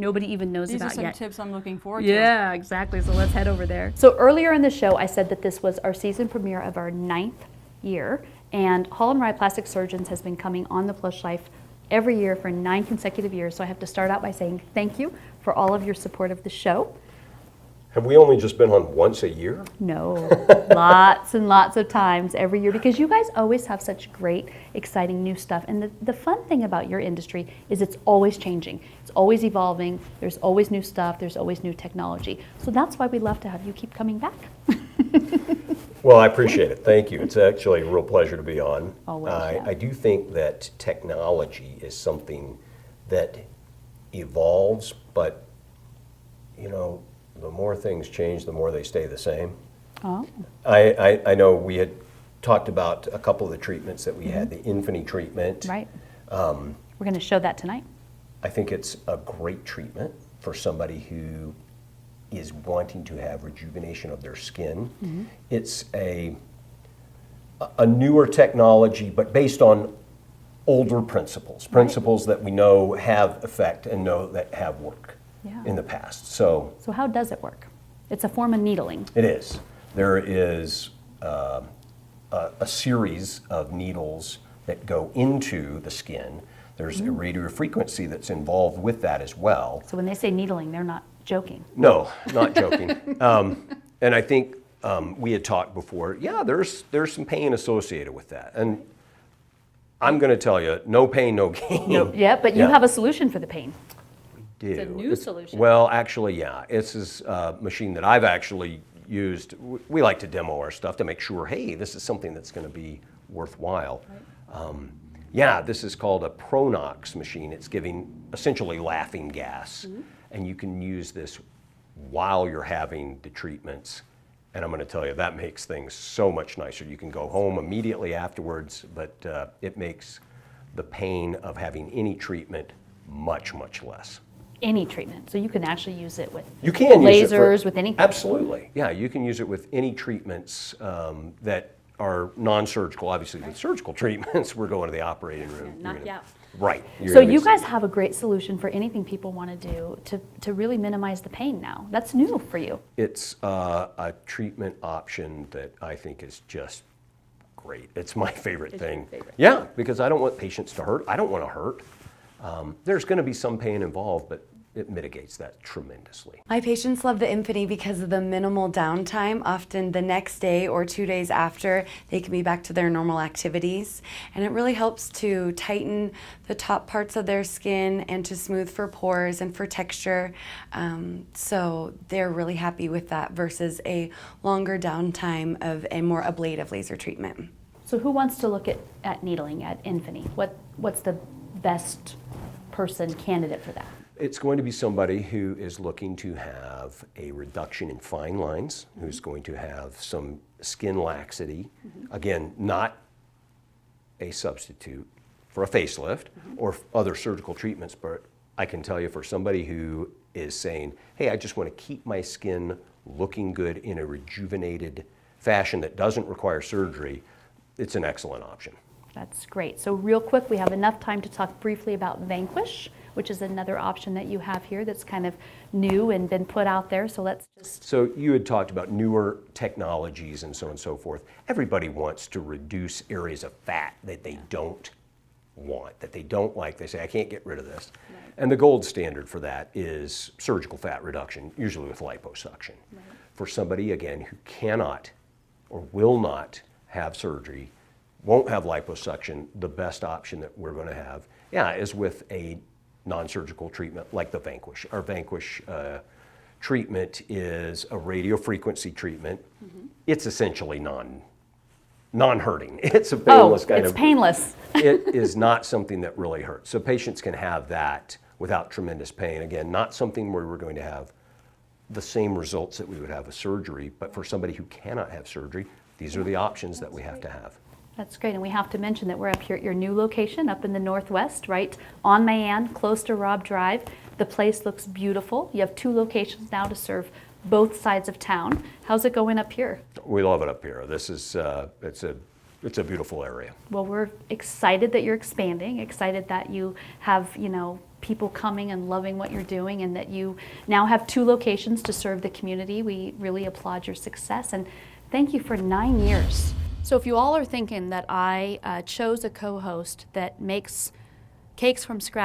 nobody even knows These about are some yet. tips I'm looking forward to. Yeah, exactly. So let's head over there. So earlier in the show, I said that this was our season premiere of our 9th year, and Hall & Wrye Plastic Surgeons has been coming on the Plush Life every year for 9 consecutive years. So I have to start out by saying thank you for all of your support of the show. Have we only just been on once a year? No, lots and lots of times every year, because you guys always have such great, exciting new stuff. And the fun thing about your industry is it's always changing. It's always evolving. There's always new stuff. There's always new technology. So that's why we love to have you keep coming back. Well, I appreciate it. Thank you. It's actually a real pleasure to be on. Always, yeah. I do think that technology is something that evolves, but, you know, the more things change, the more they stay the same. Oh. I know we had talked about a couple of the treatments that we had, the Infinity treatment. Right. We're going to show that tonight. I think it's a great treatment for somebody who is wanting to have rejuvenation of their skin. It's a newer technology, but based on older principles, principles that we know have effect and know that have worked in the past. So how does it work? It's a form of needling. it is. There is a series of needles that go into the skin. There's a radio frequency that's involved with that as well. So when they say needling, they're not joking. No, not joking. And I think we had talked before, yeah, there's some pain associated with that. And I'm going to tell you, no pain, no gain. Yeah, but you have a solution for the pain. It's a new solution. Well, actually, yeah. This is a machine that I've actually used. We like to demo our stuff to make sure, hey, this is something that's going to be worthwhile. Yeah, this is called a Pronox machine. It's giving essentially laughing gas. And you can use this while you're having the treatments. And I'm going to tell you, that makes things so much nicer. You can go home immediately afterwards, but it makes the pain of having any treatment much, much less. Any treatment. So you can actually use it with You can use it lasers, with anything. Absolutely. Yeah, you can use it with any treatments that are non-surgical. Obviously, with surgical treatments, we're going to the operating room. Knock you out. Right. So you guys have a great solution for anything people want to do to really minimize the pain now. That's new for you. It's a treatment option that I think is just great. It's my favorite thing. Your favorite. Yeah, because I don't want patients to hurt. I don't want to hurt. There's going to be some pain involved, but it mitigates that tremendously. My patients love the Infinity because of the minimal downtime. Often the next day or 2 days after, they can be back to their normal activities. And it really helps to tighten the top parts of their skin and to smooth for pores and for texture. So they're really happy with that versus a longer downtime of a more ablative laser treatment. So who wants to look at needling at Infinity? What's the best person candidate for that? It's going to be somebody who is looking to have a reduction in fine lines, who's going to have some skin laxity. Again, not a substitute for a facelift or other surgical treatments, but I can tell you for somebody who is saying, hey, I just want to keep my skin looking good in a rejuvenated fashion that doesn't require surgery, it's an excellent option. That's great. So real quick, we have enough time to talk briefly about Vanquish, which is another option that you have here that's kind of new and been put out there. So let's just... So you had talked about newer technologies and so on and so forth. Everybody wants to reduce areas of fat that they don't want, that they don't like. They say, I can't get rid of this. Right. And the gold standard for that is surgical fat reduction, usually with liposuction. Right. For somebody, again, who cannot or will not have surgery, won't have liposuction, the best option that we're going to have, is with a non-surgical treatment like the Vanquish. Our Vanquish treatment is a radio frequency treatment. It's essentially non-hurting. It's a painless kind of... it's painless. It is not something that really hurts. So patients can have that without tremendous pain. Again, not something where we're going to have the same results that we would have with surgery, but for somebody who cannot have surgery, these are the options that we have to have. That's great, and we have to mention that we're up here at your new location up in the Northwest, right on Mayan, close to Robb Drive. The place looks beautiful. You have 2 locations now to serve both sides of town. How's it going up here? We love it up here. This is it's a beautiful area. Well, we're excited that you're expanding, excited that you have, people coming and loving what you're doing, and that you now have 2 locations to serve the community. We really applaud your success, and thank you for 9 years. So if you all are thinking that I chose a co-host that makes cakes from scratch,